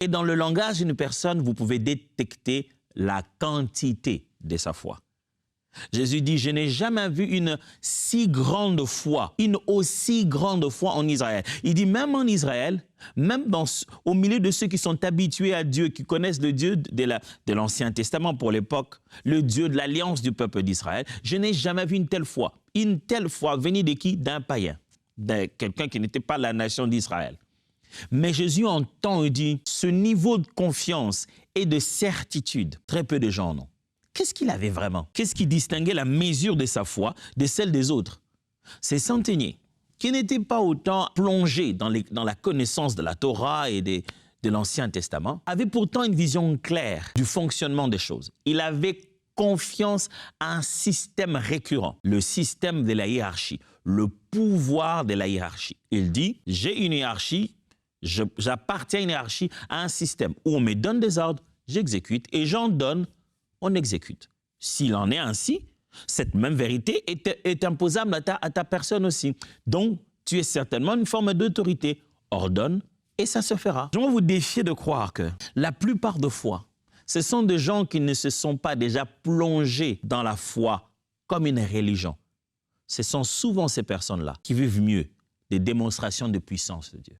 Et dans le langage d'une personne, vous pouvez détecter la quantité de sa foi. Jésus dit, je n'ai jamais vu une si grande foi, une aussi grande foi en Israël. Il dit, même en Israël, même au milieu de ceux qui sont habitués à Dieu, qui connaissent le Dieu de l'Ancien Testament pour l'époque, le Dieu de l'alliance du peuple d'Israël, je n'ai jamais vu une telle foi. Une telle foi venue de qui? D'un païen, de quelqu'un qui n'était pas la nation d'Israël. Mais Jésus entend et dit, ce niveau de confiance et de certitude, très peu de gens en ont. Qu'est-ce qu'il avait vraiment? Qu'est-ce qui distinguait la mesure de sa foi de celle des autres? Ces centeniers, qui n'étaient pas autant plongés dans la connaissance de la Torah et de l'Ancien Testament, avaient pourtant une vision claire du fonctionnement des choses. Il avait confiance à un système récurrent, le système de la hiérarchie, le pouvoir de la hiérarchie. Il dit, j'ai une hiérarchie, j'appartiens à une hiérarchie, à un système où on me donne des ordres, j'exécute, et j'en donne, on exécute. S'il en est ainsi, cette même vérité est imposable à ta personne aussi. Donc, tu es certainement une forme d'autorité. Ordonne et ça se fera. Je vais vous défier de croire que la plupart de fois, ce sont des gens qui ne se sont pas déjà plongés dans la foi comme une religion. Ce sont souvent ces personnes-là qui vivent mieux des démonstrations de puissance de Dieu.